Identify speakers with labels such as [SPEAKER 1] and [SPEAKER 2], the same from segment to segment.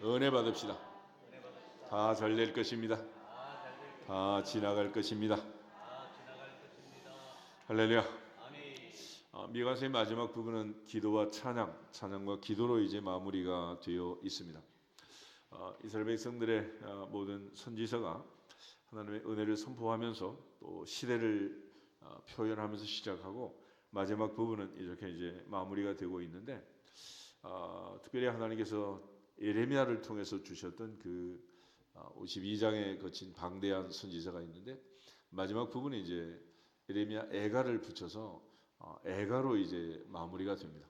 [SPEAKER 1] 은혜 받읍시다. 다 잘 될 것입니다. 다 지나갈 것입니다. 할렐루야. 미가서의 마지막 부분은 기도와 찬양과 기도로 이제 마무리가 되어 있습니다. 이스라엘 백성들의 모든 선지서가 하나님의 은혜를 선포하면서 또 시대를 표현하면서 시작하고 마지막 부분은 이렇게 이제 마무리가 되고 있는데, 특별히 하나님께서 예레미야를 통해서 주셨던 그 52장에 거친 방대한 선지서가 있는데, 마지막 부분에 이제 예레미야 애가를 붙여서 애가로 이제 마무리가 됩니다.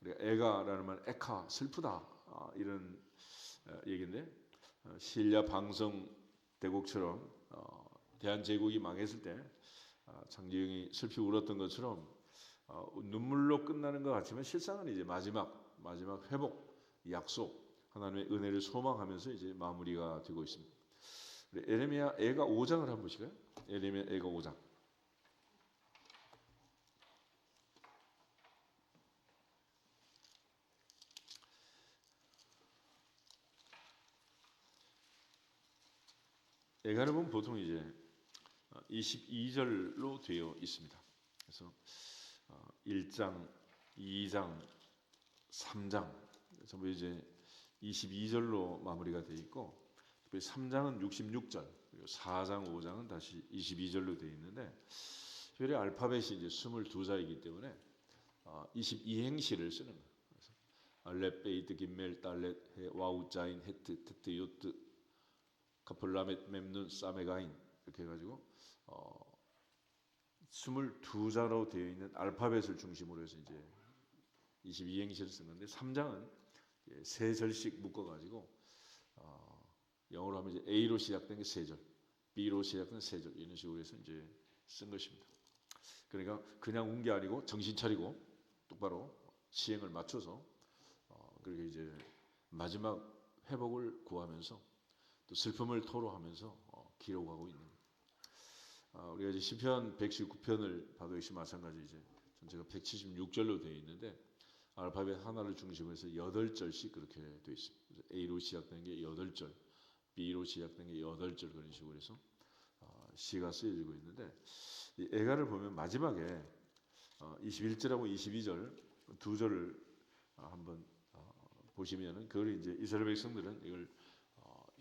[SPEAKER 1] 우리가 애가라는 말, 에카 슬프다, 이런 얘기인데, 시리아 방성 대국처럼 대한제국이 망했을 때 장제용이 슬피 울었던 것처럼 눈물로 끝나는 것 같지만 실상은 이제 마지막 회복, 약속, 하나님의 은혜를 소망하면서 이제 마무리가 되고 있습니다. 예레미야 애가 5장을 한번 보실까요? 예레미야 애가 5장. 애가를 보면 보통 이제 22절로 되어 있습니다. 그래서 1장, 2장, 3장 전부 이제 22절로 마무리가 되어 있고, 특별히 3장은 66절, 그리고 4장, 5장은 다시 22절로 되어 있는데, 특별히 알파벳이 이제 22자이기 때문에 22행시를 쓰는 거예요. 그래서 알렙, 베이트, 김멜, 달렛, 해, 와우, 자인, 헤트, 테트, 요트, 카플라멧, mem눈, 사메가인, 이렇게 해가지고 22자로 되어 있는 알파벳을 중심으로 해서 이제 22행시를 쓰는데, 3장은 세 절씩 묶어가지고 영어로 하면 이제 A로 시작된 게 세 절, B로 시작된 세 절, 이런 식으로 해서 이제 쓴 것입니다. 그러니까 그냥 운 게 아니고 정신 차리고 똑바로 시행을 맞춰서 그렇게 이제 마지막 회복을 구하면서 또 슬픔을 토로하면서 기록하고 있는 거예요. 우리가 이제 시편 119편을 봐도 역시 마찬가지, 이제 전체가 176절로 되어 있는데 알파벳 하나를 중심으로 해서 8절씩 그렇게 되어 있습니다. A로 시작되는 게 8절, B로 시작되는 게 8절, 그런 식으로 해서 시가 쓰여지고 있는데, 이 애가를 보면 마지막에 21절하고 22절 두 절을 한번 보시면은, 그걸 이제 이스라엘 백성들은 이걸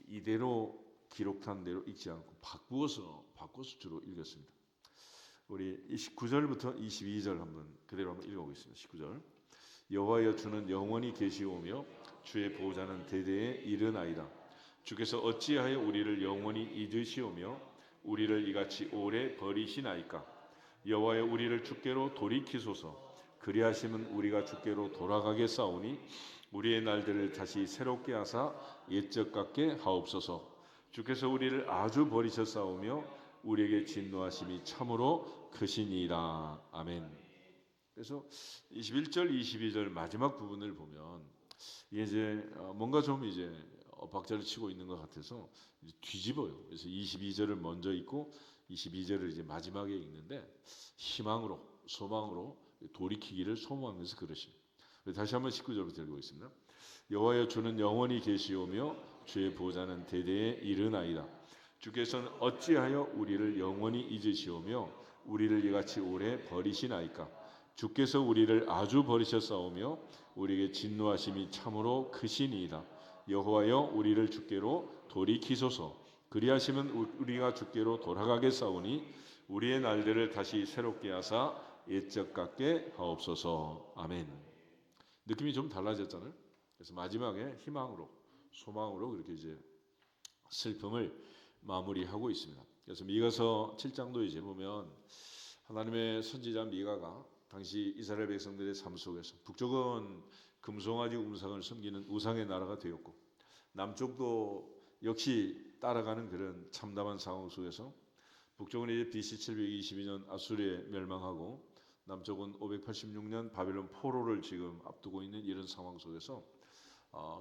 [SPEAKER 1] 이대로 기록한 대로 읽지 않고 바꾸어서 주로 읽었습니다. 우리 19절부터 22절 한번 그대로 한번 읽어보겠습니다. 19절. 여호와여, 주는 영원히 계시오며 주의 보호자는 대대에 이르나이다. 주께서 어찌하여 우리를 영원히 잊으시오며 우리를 이같이 오래 버리시나이까. 여호와여, 우리를 주께로 돌이키소서. 그리하시면 우리가 주께로 돌아가겠사오니 우리의 날들을 다시 새롭게 하사 옛적 같게 하옵소서. 주께서 우리를 아주 버리셨사오며 우리에게 진노하심이 참으로 크시니이다. 아멘. 그래서 21절, 22절 마지막 부분을 보면 이게 이제 뭔가 좀 이제 박자를 치고 있는 것 같아서 뒤집어요. 그래서 22절을 먼저 읽고 22절을 이제 마지막에 읽는데, 희망으로, 소망으로 돌이키기를 소망하면서 그러십니다. 다시 한번 19절부터 읽어보겠습니다. 여호와여, 주는 영원히 계시오며 주의 보호자는 대대에 이르나이다. 주께서는 어찌하여 우리를 영원히 잊으시오며 우리를 이같이 오래 버리시나이까. 주께서 우리를 아주 버리셨사오며 우리에게 진노하심이 참으로 크시니이다. 여호와여, 우리를 주께로 돌이키소서. 그리하시면 우리가 주께로 돌아가겠사오니 우리의 날들을 다시 새롭게 하사 옛적 같게 하옵소서. 아멘. 느낌이 좀 달라졌잖아요. 그래서 마지막에 희망으로, 소망으로 그렇게 이제 슬픔을 마무리하고 있습니다. 그래서 미가서 7장도 이제 보면 하나님의 선지자 미가가 당시 이스라엘 백성들의 삶 속에서 북쪽은 금송아지 우상을 섬기는 우상의 나라가 되었고, 남쪽도 역시 따라가는 그런 참담한 상황 속에서 북쪽은 이제 BC 722년 아수르에 멸망하고 남쪽은 586년 바벨론 포로를 지금 앞두고 있는 이런 상황 속에서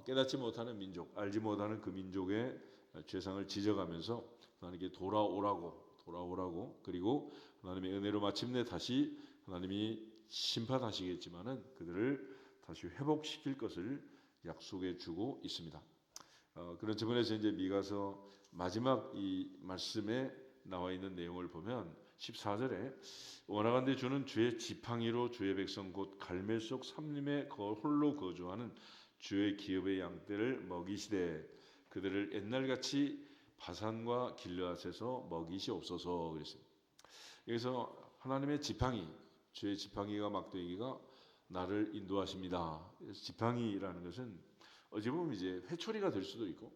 [SPEAKER 1] 깨닫지 못하는 민족, 알지 못하는 그 민족의 죄상을 지적하면서 하나님께 돌아오라고, 그리고 하나님의 은혜로 마침내 다시 하나님이 심판하시겠지만은 그들을 다시 회복시킬 것을 약속해 주고 있습니다. 그런 측면에서 이제 미가서 마지막 이 말씀에 나와 있는 내용을 보면 14절에 원하건대 주는 주의 지팡이로 주의 백성 곧 갈멜 속 삼림에 홀로 거주하는 주의 기업의 양떼를 먹이시되 그들을 옛날같이 바산과 길르앗에서 먹이시옵소서 그랬습니다. 여기서 하나님의 지팡이, 주의 지팡이가 막대기가 나를 인도하십니다. 그래서 지팡이라는 것은 어찌 보면 이제 회초리가 될 수도 있고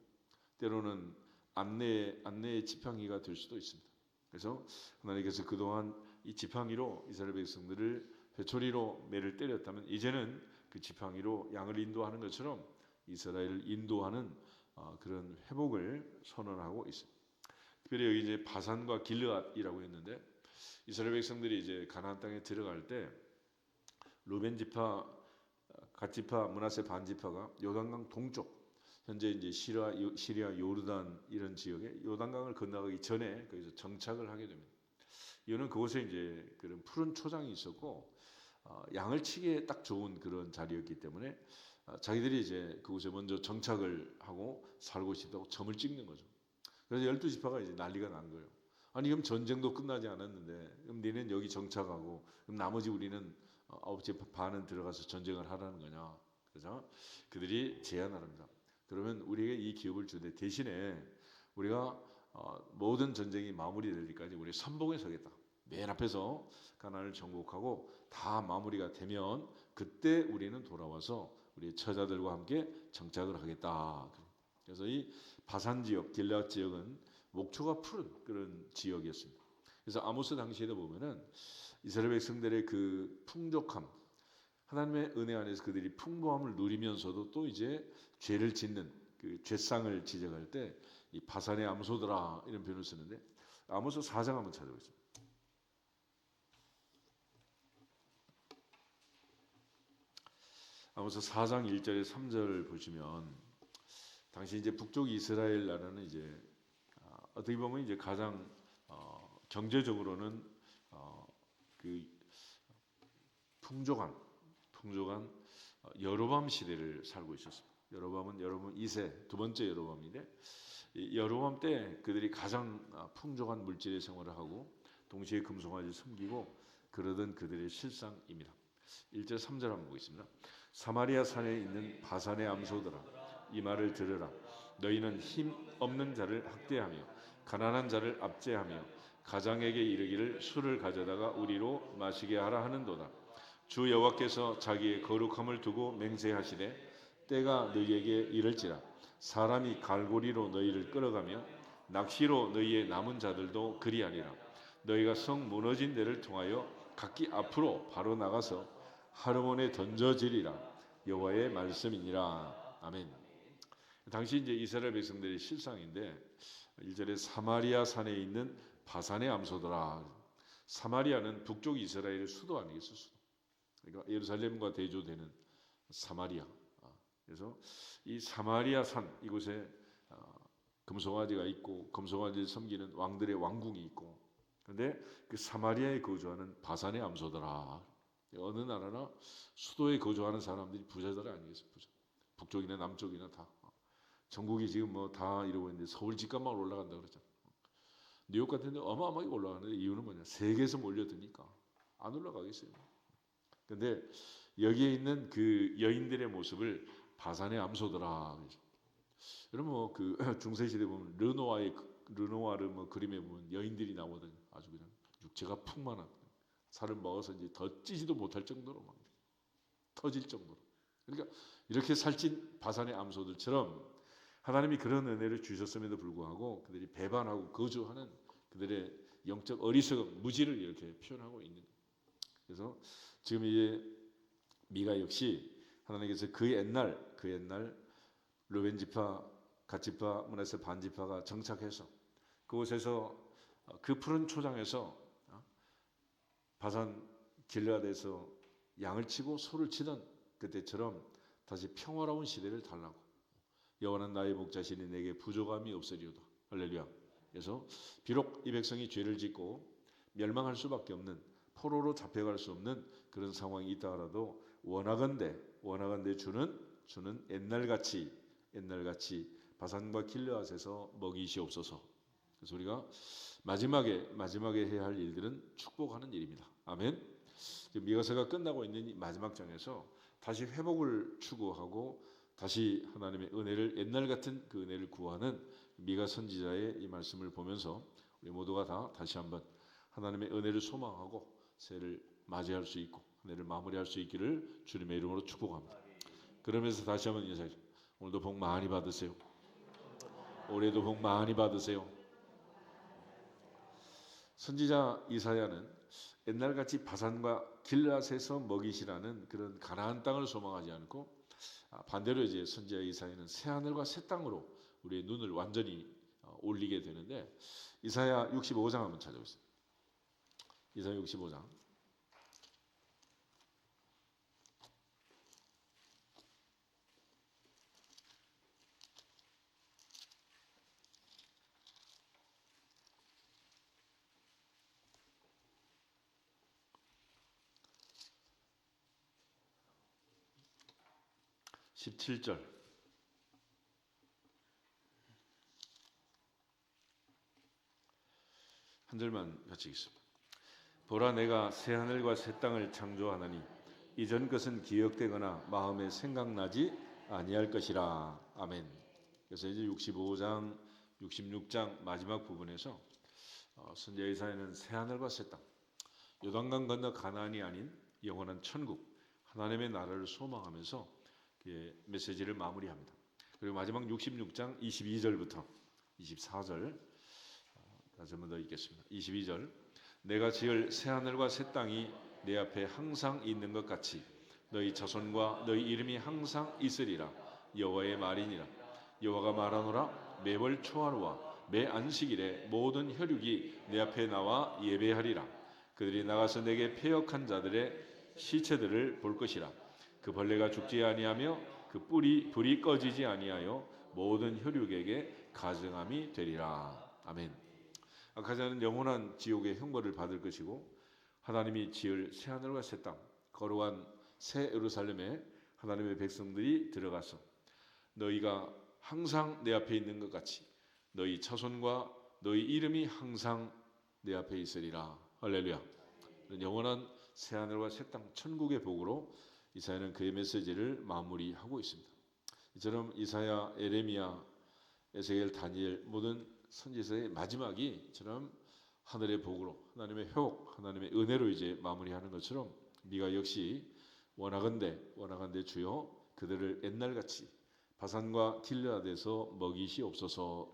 [SPEAKER 1] 때로는 안내의 지팡이가 될 수도 있습니다. 그래서 하나님께서 그동안 이 지팡이로 이스라엘 백성들을 회초리로 매를 때렸다면 이제는 그 지팡이로 양을 인도하는 것처럼 이스라엘을 인도하는 그런 회복을 선언하고 있습니다. 특별히 여기 이제 바산과 길르앗이라고 했는데 이스라엘 백성들이 이제 가나안 땅에 들어갈 때 루벤 지파, 갓 지파, 므낫세 반 지파가 요단강 동쪽 현재 이제 시리아 요르단 이런 지역에 요단강을 건너가기 전에 거기서 정착을 하게 됩니다. 이유는 그곳에 이제 그런 푸른 초장이 있었고 양을 치기에 딱 좋은 그런 자리였기 때문에 자기들이 이제 그곳에 먼저 정착을 하고 살고 싶다고 점을 찍는 거죠. 그래서 12지파가 이제 난리가 난 거예요. 아니 그럼 전쟁도 끝나지 않았는데 그럼 너는 여기 정착하고 그럼 나머지 우리는 9지 반은 들어가서 전쟁을 하라는 거냐. 그래서 그들이 제안을 합니다. 그러면 우리에게 이 기업을 주되 대신에 우리가 모든 전쟁이 마무리될 때까지 우리 선봉에 서겠다. 맨 앞에서 가나안을 정복하고 다 마무리가 되면 그때 우리는 돌아와서 우리 처자들과 함께 정착을 하겠다. 그래서 이 바산 지역, 길앗 지역은 목초가 푸른 그런 지역이었습니다. 그래서 아모스 당시에도 보면은 이스라엘 백성들의 그 풍족함, 하나님의 은혜 안에서 그들이 풍부함을 누리면서도 또 이제 죄를 짓는 그 죄상을 지적할 때 이 바산의 암소들아 이런 표현을 쓰는데 아모스 4장 한번 찾아보겠습니다. 아모스 4장 1절에 3절 보시면 당시 이제 북쪽 이스라엘 나라는 이제 어떻게 보면 이제 가장 경제적으로는 그 풍족한 여로밤 시대를 살고 있었습니다. 여로밤은 여러분 2세 두 번째 여로밤인데 이 여로밤 때 그들이 가장 풍족한 물질의 생활을 하고 동시에 금송아지를 섬기고 그러던 그들의 실상입니다. 1절 3절 한번 보겠습니다. 사마리아 산에 있는 바산의 암소들아 이 말을 들으라. 너희는 힘 없는 자를 학대하며 가난한 자를 압제하며 가장에게 이르기를 술을 가져다가 우리로 마시게 하라 하는도다. 주 여호와께서 자기의 거룩함을 두고 맹세하시되 때가 너희에게 이를지라. 사람이 갈고리로 너희를 끌어가며 낚시로 너희의 남은 자들도 그리하리라. 너희가 성 무너진 데를 통하여 각기 앞으로 바로 나가서 하르몬에 던져지리라. 여호와의 말씀이니라. 아멘. 당시 이제 이스라엘 백성들의 실상인데 1절에 사마리아 산에 있는 바산의 암소들아. 사마리아는 북쪽 이스라엘의 수도 아니겠어, 수도. 그러니까 예루살렘과 대조되는 사마리아. 그래서 이 사마리아 산 이곳에 금송아지가 있고 금송아지를 섬기는 왕들의 왕궁이 있고 그런데 그 사마리아에 거주하는 바산의 암소들아. 어느 나라나 수도에 거주하는 사람들이 부자들 아니겠어요, 부자. 북쪽이나 남쪽이나 다. 전국이 지금 뭐 다 이러고 있는데 서울 집값만 올라간다 그러잖아. 뉴욕 같은 데 어마어마하게 올라가는데 이유는 뭐냐? 세계에서 몰려드니까 안 올라가겠어요. 근데 여기에 있는 그 여인들의 모습을 바산의 암소들아. 여러분 뭐 그 중세 시대 보면 르누아르 뭐 그림에 보면 여인들이 나오거든요. 아주 그냥 육체가 풍만한 살을 먹어서 이제 더 찌지도 못할 정도로 막 터질 정도로. 그러니까 이렇게 살찐 바산의 암소들처럼 하나님이 그런 은혜를 주셨음에도 불구하고 그들이 배반하고 거주하는 그들의 영적 어리석음, 무지를 이렇게 표현하고 있는 거예요. 그래서 지금 이제 미가 역시 하나님께서 그 옛날 르벤 지파, 갓 지파, 므낫세 반 지파가 정착해서 그곳에서 그 푸른 초장에서 바산 길르앗에서 양을 치고 소를 치던 그때처럼 다시 평화로운 시대를 달라고. 여호와는 나의 목자시니 내게 부족함이 없으리로다. 할렐루야. 그래서 비록 이 백성이 죄를 짓고 멸망할 수밖에 없는 포로로 잡혀갈 수 없는 그런 상황이 있다 하더라도 원하건대 주는 옛날같이 바산과 길르앗에서 먹이시옵소서. 그래서 우리가 마지막에 해야 할 일들은 축복하는 일입니다. 아멘. 미가서가 끝나고 있는 이 마지막 장에서 다시 회복을 추구하고 다시 하나님의 은혜를, 옛날 같은 그 은혜를 구하는 미가 선지자의 이 말씀을 보면서 우리 모두가 다 다시 한번 하나님의 은혜를 소망하고 새해를 맞이할 수 있고 은혜를 마무리할 수 있기를 주님의 이름으로 축복합니다. 그러면서 다시 한번 인사드립니다. 오늘도 복 많이 받으세요. 올해도 복 많이 받으세요. 선지자 이사야는 옛날같이 바산과 길앗에서 먹이시라는 그런 가나안 땅을 소망하지 않고 반대로 이제 선지자 이사야는 새 하늘과 새 땅으로 우리의 눈을 완전히 올리게 되는데, 이사야 65장 한번 찾아보겠습니다. 이사야 65장 17절 한 절만 같이 읽습니다. 보라, 내가 새 하늘과 새 땅을 창조하나니 이전 것은 기억되거나 마음에 생각나지 아니할 것이라. 아멘. 그래서 이제 65장 66장 마지막 부분에서 선지자 이사야는 새 하늘과 새 땅, 요단강 건너 가나안이 아닌 영원한 천국, 하나님의 나라를 소망하면서 메시지를 마무리합니다. 그리고 마지막 66장 22절부터 24절 다시 한번 더 읽겠습니다. 22절, 내가 지을 새 하늘과 새 땅이 내 앞에 항상 있는 것 같이 너희 자손과 너희 이름이 항상 있으리라. 여호와의 말이니라. 여호와가 말하노라. 매월 초하루와 매 안식일에 모든 혈육이 내 앞에 나와 예배하리라. 그들이 나가서 내게 패역한 자들의 시체들을 볼 것이라. 그 벌레가 죽지 아니하며 그 불이 꺼지지 아니하여 모든 혈육에게 가증함이 되리라. 아멘. 악하지 않은 영원한 지옥의 형벌을 받을 것이고, 하나님이 지을 새 하늘과 새 땅, 거룩한 새 예루살렘에 하나님의 백성들이 들어가서 너희가 항상 내 앞에 있는 것 같이 너희 자손과 너희 이름이 항상 내 앞에 있으리라. 할렐루야. 영원한 새 하늘과 새 땅, 천국의 복으로 이사야는 그의 메시지를 마무리하고 있습니다. 이처럼 이사야, 에레미야, 에스겔, 다니엘 모든 선지서의 마지막이 이처럼 하늘의 복으로, 하나님의 회복, 하나님의 은혜로 이제 마무리하는 것처럼 미가 역시 원하건대 주여 그들을 옛날같이 바산과 길르앗에서 먹이시옵소서.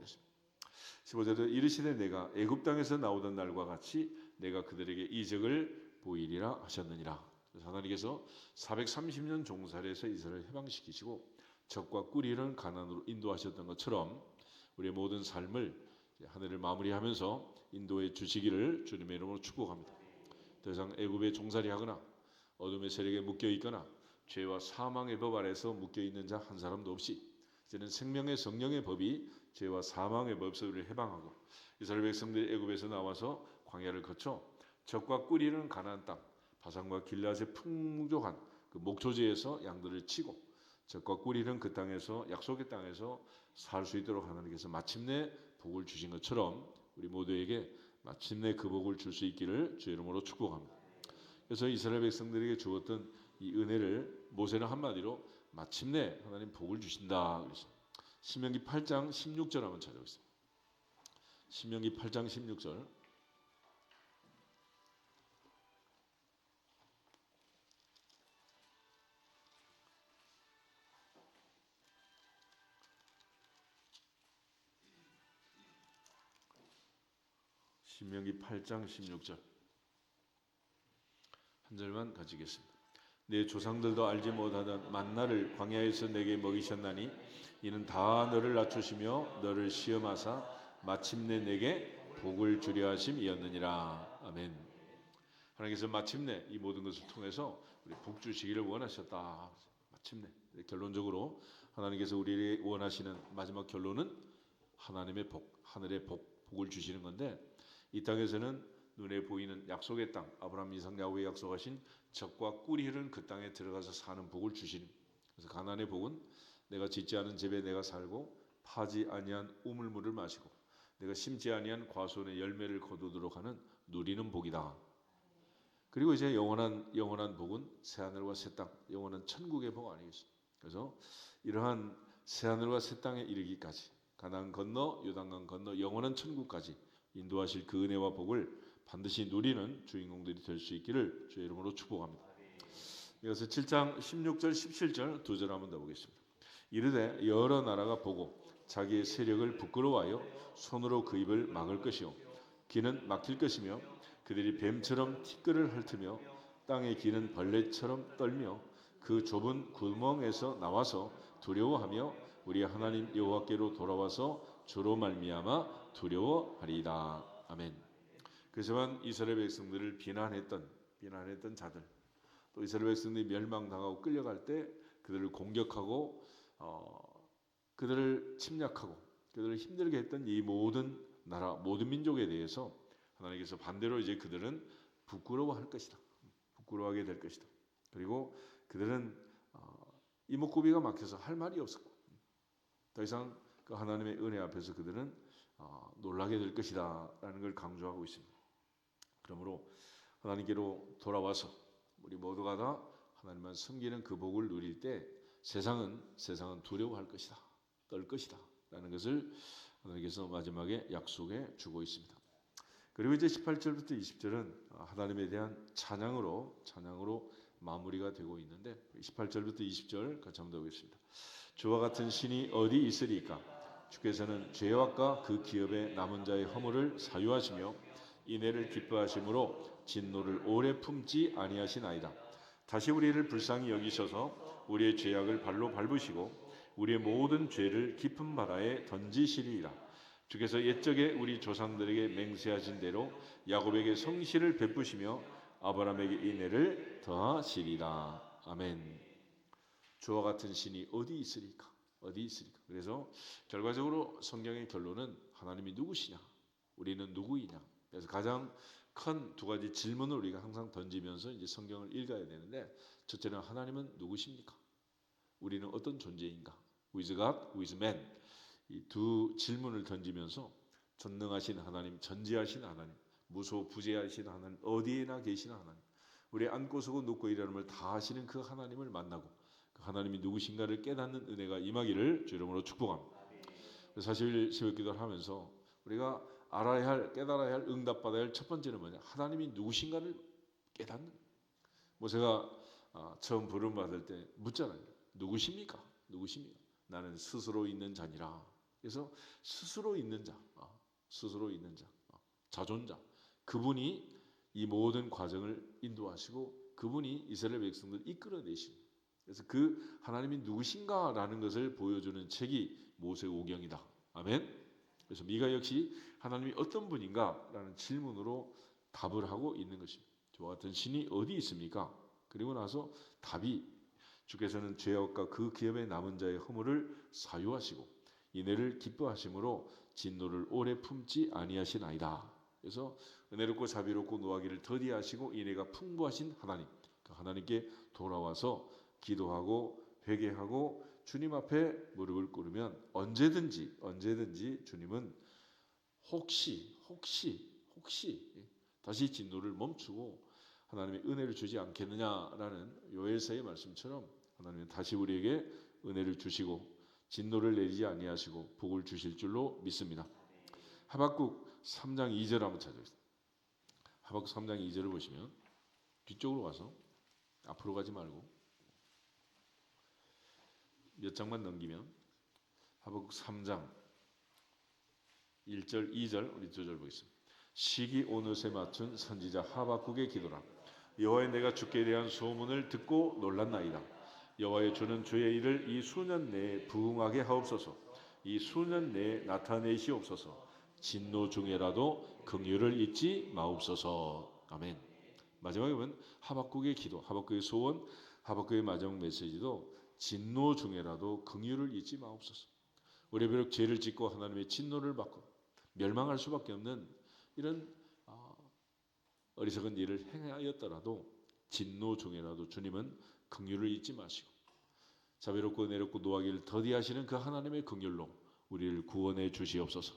[SPEAKER 1] 15절에 이르시되 내가 애굽 땅에서 나오던 날과 같이 내가 그들에게 이적을 보이리라 하셨느니라. 하나님께서 430년 종살이에서 이스라엘을 해방시키시고 적과 꿀이는 가나안으로 인도하셨던 것처럼 우리의 모든 삶을 하늘을 마무리하면서 인도해 주시기를 주님의 이름으로 축복합니다. 더 이상 애굽에 종살이하거나 어둠의 세력에 묶여 있거나 죄와 사망의 법 아래서 묶여 있는 자 한 사람도 없이 이제는 생명의 성령의 법이 죄와 사망의 법에서 우리를 해방하고 이스라엘 백성들이 애굽에서 나와서 광야를 거쳐 적과 꿀이는 가나안 땅 바산과 길앗의 풍족한 그 목초지에서 양들을 치고 적과 꿀이는 그 땅에서 약속의 땅에서 살 수 있도록 하나님께서 마침내 복을 주신 것처럼 우리 모두에게 마침내 그 복을 줄 수 있기를 주의 이름으로 축복합니다. 그래서 이스라엘 백성들에게 주었던 이 은혜를 모세는 한마디로 마침내 하나님 복을 주신다 그랬어요. 신명기 8장 16절 한번 찾아보겠습니다. 신명기 8장 16절 신명기 8장 16절 한 절만 가지겠습니다. 내 조상들도 알지 못하던 만나를 광야에서 내게 먹이셨나니 이는 다 너를 낮추시며 너를 시험하사 마침내 내게 복을 주려 하심이었느니라. 아멘. 하나님께서 마침내 이 모든 것을 통해서 우리 복 주시기를 원하셨다. 마침내 결론적으로 하나님께서 우리에게 원하시는 마지막 결론은 하나님의 복, 하늘의 복을 주시는 건데, 이 땅에서는 눈에 보이는 약속의 땅, 아브라함, 이삭, 야곱에 약속하신 적과 꿀이 흐르는 그 땅에 들어가서 사는 복을 주시는. 그래서 가나안의 복은 내가 짓지 않은 집에 내가 살고 파지 아니한 우물물을 마시고 내가 심지 아니한 과수원의 열매를 거두도록 하는 누리는 복이다. 그리고 이제 영원한 복은 새 하늘과 새 땅, 영원한 천국의 복 아니겠습니까? 그래서 이러한 새 하늘과 새 땅에 이르기까지 가나안 건너 요단강 건너 영원한 천국까지 인도하실 그 은혜와 복을 반드시 누리는 주인공들이 될 수 있기를 주의 이름으로 축복합니다. 이어서 7장 16절 17절 두 절 한번 더 보겠습니다. 이르되 여러 나라가 보고 자기의 세력을 부끄러워하여 손으로 그 입을 막을 것이요 귀는 막힐 것이며 그들이 뱀처럼 티끌을 핥으며 땅의 귀는 벌레처럼 떨며 그 좁은 구멍에서 나와서 두려워하며 우리 하나님 여호와께로 돌아와서 주로 말미암아 두려워하리이다. 아멘. 그래서만 이스라엘 백성들을 비난했던 자들, 또 이스라엘 백성들이 멸망당하고 끌려갈 때 그들을 공격하고 그들을 침략하고 그들을 힘들게 했던 이 모든 나라, 모든 민족에 대해서 하나님께서 반대로 이제 그들은 부끄러워할 것이다. 부끄러워하게 될 것이다. 그리고 그들은 이목구비가 막혀서 할 말이 없었고 더 이상 그 하나님의 은혜 앞에서 그들은 놀라게 될 것이다 라는 걸 강조하고 있습니다. 그러므로 하나님께로 돌아와서 우리 모두가 다 하나님만 섬기는 그 복을 누릴 때 세상은 두려워할 것이다, 떨 것이다 라는 것을 하나님께서 마지막에 약속해 주고 있습니다. 그리고 이제 18절부터 20절은 하나님에 대한 찬양으로 마무리가 되고 있는데 18절부터 20절 같이 한번 보겠습니다. 주와 같은 신이 어디 있으리까? 주께서는 죄악과 그 기업의 남은 자의 허물을 사유하시며 인애를 기뻐하심으로 진노를 오래 품지 아니하시나이다. 다시 우리를 불쌍히 여기셔서 우리의 죄악을 발로 밟으시고 우리의 모든 죄를 깊은 바다에 던지시리이다. 주께서 옛적에 우리 조상들에게 맹세하신 대로 야곱에게 성실을 베푸시며 아브라함에게 인애를 더하시리라. 아멘. 주와 같은 신이 어디 있으리까? 그래서 결과적으로 성경의 결론은 하나님이 누구시냐? 우리는 누구이냐? 그래서 가장 큰 두 가지 질문을 우리가 항상 던지면서 이제 성경을 읽어야 되는데, 첫째는 하나님은 누구십니까? 우리는 어떤 존재인가? Who is God? Who is man? 이 두 질문을 던지면서 전능하신 하나님, 전지하신 하나님, 무소부재하신 하나님, 어디에나 계시는 하나님, 우리 앉고 서고 눕고 일하는 다 하시는 그 하나님을 만나고 그 하나님이 누구신가를 깨닫는 은혜가 임하기를 주 이름으로 축복합니다. 사실 새벽기도를 하면서 우리가 알아야 할, 깨달아야 할, 응답받아야 할 첫 번째는 뭐냐? 하나님이 누구신가를 깨닫는. 모세가 처음 부름 받을 때 묻잖아요. 누구십니까? 나는 스스로 있는 자니라. 그래서 스스로 있는 자, 자존자, 그분이 이 모든 과정을 인도하시고 그분이 이스라엘 백성들을 이끌어내십니다. 그래서 그 하나님이 누구신가라는 것을 보여주는 책이 모세오경이다. 아멘. 그래서 미가 역시 하나님이 어떤 분인가라는 질문으로 답을 하고 있는 것입니다. 저와 같은 신이 어디 있습니까? 그리고 나서 답이 주께서는 죄악과 그 기업의 남은 자의 허물을 사유하시고 인애를 기뻐하심으로 진노를 오래 품지 아니하시나이다. 그래서 은혜롭고 자비롭고 노하기를 더디하시고 인애가 풍부하신 하나님, 그 하나님께 돌아와서 기도하고 회개하고 주님 앞에 무릎을 꿇으면 언제든지 주님은 혹시 다시 진노를 멈추고 하나님의 은혜를 주지 않겠느냐라는 요엘서의 말씀처럼 하나님은 다시 우리에게 은혜를 주시고 진노를 내리지 아니하시고 복을 주실 줄로 믿습니다. 하박국 3장 2절 한번 찾아보겠습니다. 하박국 3장 2절을 보시면 뒤쪽으로 가서 앞으로 가지 말고 몇 장만 넘기면 하박국 3장 1절 2절 우리 두 절 보겠습니다. 시기 오늘에 맞춘 선지자 하박국의 기도라. 여호와의 내가 주께 대한 소문을 듣고 놀랐나이다. 여호와의 주는 주의 일을 이 수년 내에 부응하게 하옵소서. 이 수년 내에 나타내시옵소서. 진노 중에라도 긍휼을 잊지 마옵소서. 아멘. 마지막에 보면 하박국의 기도, 하박국의 소원, 하박국의 마지막 메시지도 진노 중에라도 긍휼을 잊지 마옵소서. 우리 비록 죄를 짓고 하나님의 진노를 받고 멸망할 수밖에 없는 이런 어리석은 일을 행하였더라도 진노 중에라도 주님은 긍휼을 잊지 마시고 자비롭고 은혜롭고 노하기를 더디하시는 그 하나님의 긍휼로 우리를 구원해 주시옵소서.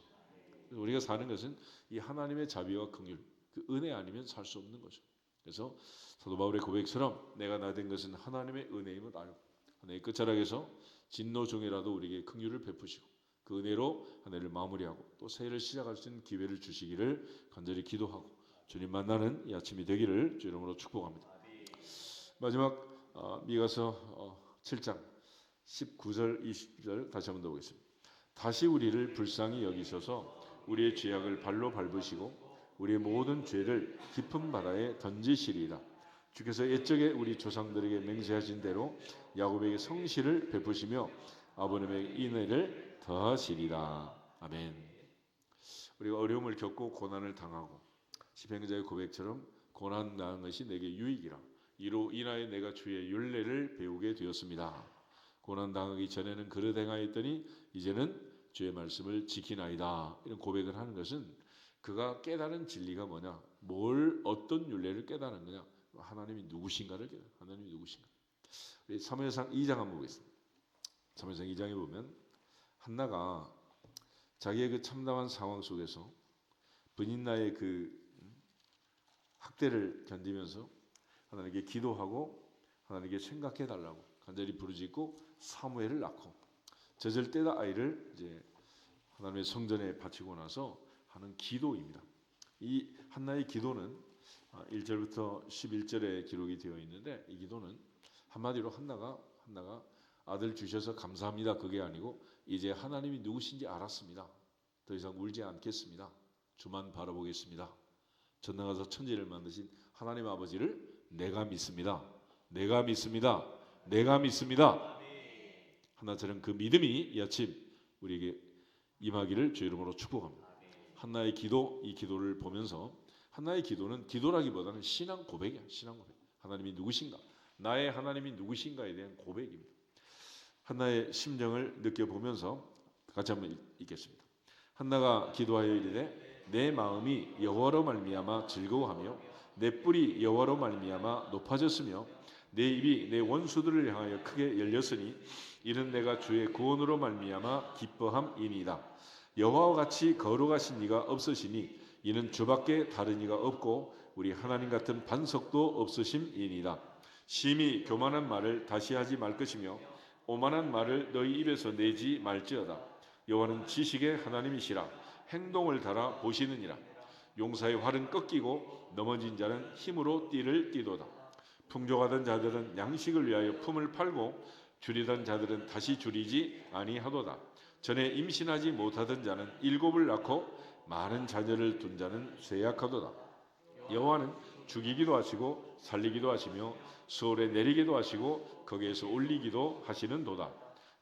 [SPEAKER 1] 우리가 사는 것은 이 하나님의 자비와 긍휼, 그 은혜 아니면 살 수 없는 거죠. 그래서 사도 바울의 고백처럼 내가 나 된 것은 하나님의 은혜임을 알고 하나님의 끝자락에서 진노 중에라도 우리에게 긍휼을 베푸시고 그 은혜로 한 해를 마무리하고 또 새해를 시작할 수 있는 기회를 주시기를 간절히 기도하고 주님 만나는 이 아침이 되기를 주 이름으로 축복합니다. 마지막 미가서 7장 19절 20절 다시 한번 더 보겠습니다. 다시 우리를 불쌍히 여기셔서 우리의 죄악을 발로 밟으시고 우리의 모든 죄를 깊은 바다에 던지시리이다. 주께서 옛적에 우리 조상들에게 맹세하신 대로 야곱에게 성실을 베푸시며 아버님에게 인애를 더하시리라. 아멘. 우리가 어려움을 겪고 고난을 당하고 시편 기자의 고백처럼 고난 당한 것이 내게 유익이라. 이로 인하여 내가 주의 율례를 배우게 되었습니다. 고난 당하기 전에는 그릇 행하였더니 이제는 주의 말씀을 지키나이다. 이런 고백을 하는 것은 그가 깨달은 진리가 뭐냐, 어떤 율례를 깨달은 거냐, 하나님이 누구신가를 깨달은. 하나님이 누구신가. 우리 사무엘상 2장 한번 보겠습니다. 사무엘상 2장에 보면 한나가 자기의 그 참담한 상황 속에서 브닛나의 그 학대를 견디면서 하나님께 기도하고 하나님께 생각해 달라고 간절히 부르짖고 사무엘을 낳고 젖을 떼다 아이를 이제 하나님의 성전에 바치고 나서 하는 기도입니다. 이 한나의 기도는 1절부터 11절에 기록이 되어 있는데 이 기도는 한마디로 한나가 아들 주셔서 감사합니다. 그게 아니고 이제 하나님이 누구신지 알았습니다. 더 이상 울지 않겠습니다. 주만 바라보겠습니다. 전능하사 천지를 만드신 하나님 아버지를 내가 믿습니다. 내가 믿습니다. 내가 믿습니다. 한나처럼 그 믿음이 이 아침 우리에게 임하기를 주 이름으로 축복합니다. 한나의 기도, 이 기도를 보면서 한나의 기도는 기도라기보다는 신앙 고백이야. 신앙 고백. 하나님이 누구신가? 나의 하나님이 누구신가에 대한 고백입니다. 한나의 심정을 느껴보면서 같이 한번 읽겠습니다. 한나가 기도하여 이르되 내 마음이 여호와로 말미암아 즐거워하며 내 뿔이 여호와로 말미암아 높아졌으며 내 입이 내 원수들을 향하여 크게 열렸으니 이는 내가 주의 구원으로 말미암아 기뻐함이니이다. 여호와와 같이 거룩하신 이가 없으시니 이는 주밖에 다른 이가 없고 우리 하나님 같은 반석도 없으심이니이다. 심히 교만한 말을 다시 하지 말 것이며 오만한 말을 너희 입에서 내지 말지어다. 여호와는 지식의 하나님이시라. 행동을 달아 보시느니라. 용사의 활은 꺾이고 넘어진 자는 힘으로 띠를 띠도다. 풍족하던 자들은 양식을 위하여 품을 팔고 줄이던 자들은 다시 줄이지 아니하도다. 전에 임신하지 못하던 자는 7을 낳고 많은 자녀를 둔 자는 쇠약하도다. 여호와는 죽이기도 하시고 살리기도 하시며 수월에 내리기도 하시고 거기에서 올리기도 하시는도다.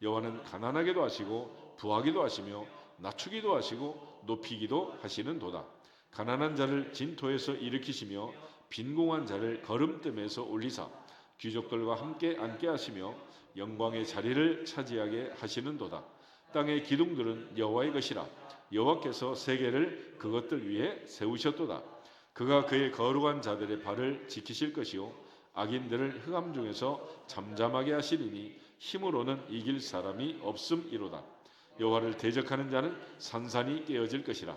[SPEAKER 1] 여호와는 가난하게도 하시고 부하기도 하시며 낮추기도 하시고 높이기도 하시는도다. 가난한 자를 진토에서 일으키시며 빈궁한 자를 거름뜸에서 올리사 귀족들과 함께 앉게 하시며 영광의 자리를 차지하게 하시는도다. 땅의 기둥들은 여호와의 것이라. 여호와께서 세계를 그것들 위에 세우셨도다. 그가 그의 거룩한 자들의 발을 지키실 것이요 악인들을 흑암 중에서 잠잠하게 하시리니 힘으로는 이길 사람이 없음이로다. 여호와를 대적하는 자는 산산이 깨어질 것이라.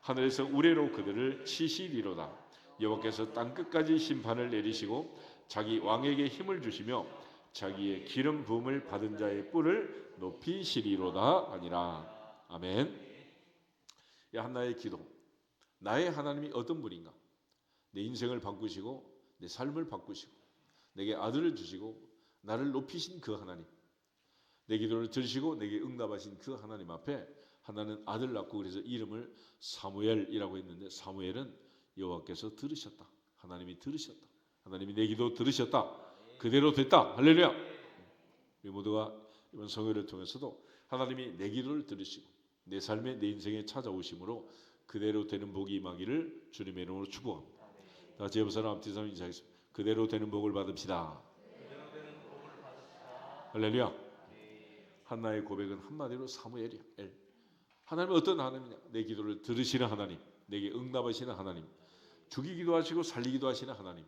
[SPEAKER 1] 하늘에서 우레로 그들을 치시리로다. 여호와께서 땅끝까지 심판을 내리시고 자기 왕에게 힘을 주시며 자기의 기름 부음을 받은 자의 뿔을 높이시리로다 하니라. 아멘. 이 한나의 기도. 나의 하나님이 어떤 분인가? 내 인생을 바꾸시고 내 삶을 바꾸시고 내게 아들을 주시고 나를 높이신 그 하나님, 내 기도를 들으시고 내게 응답하신 그 하나님 앞에 하나는 아들 낳고 그래서 이름을 사무엘이라고 했는데 사무엘은 여호와께서 들으셨다. 하나님이 들으셨다. 하나님이 내 기도 들으셨다. 그대로 됐다. 할렐루야. 우리 모두가 이번 성회를 통해서도 하나님이 내 기도를 들으시고 내 삶에 내 인생에 찾아오심으로 그대로 되는 복이 임하기를 주님의 이름으로 축복합니다. 다 같이 옆 사람 앞뒤 사람 인사하겠습니다. 그대로 되는 복을 받읍시다. 할렐루야. 한나의 고백은 한마디로 사무엘이야. 하나님은 어떤 하나님이냐? 내 기도를 들으시는 하나님, 내게 응답하시는 하나님, 죽이기도 하시고 살리기도 하시는 하나님,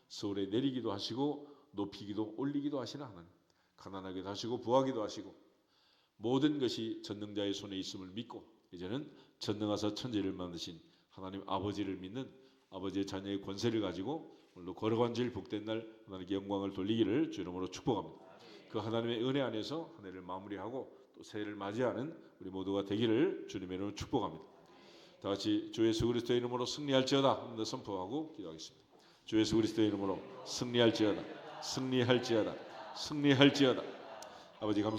[SPEAKER 1] 서울에 내리기도 하시고 높이기도 올리기도 하시는 하나님, 가난하게도 하시고 부하기도 하시고 모든 것이 전능자의 손에 있음을 믿고 이제는 전능하사 천지를 만드신 하나님 아버지를 믿는 아버지의 자녀의 권세를 가지고 오늘도 걸어간 질 복된 날 하나님께 영광을 돌리기를 주 이름으로 축복합니다. 그 하나님의 은혜 안에서 한 해를 마무리하고 또 새해를 맞이하는 우리 모두가 되기를 주님의 이름으로 축복합니다. 다 같이 주 예수 그리스도의 이름으로 승리할지어다 하면서 선포하고 기도하겠습니다. 주 예수 그리스도의 이름으로 승리할지어다, 승리할지어다, 승리할지어다. 아버지 감사합니다.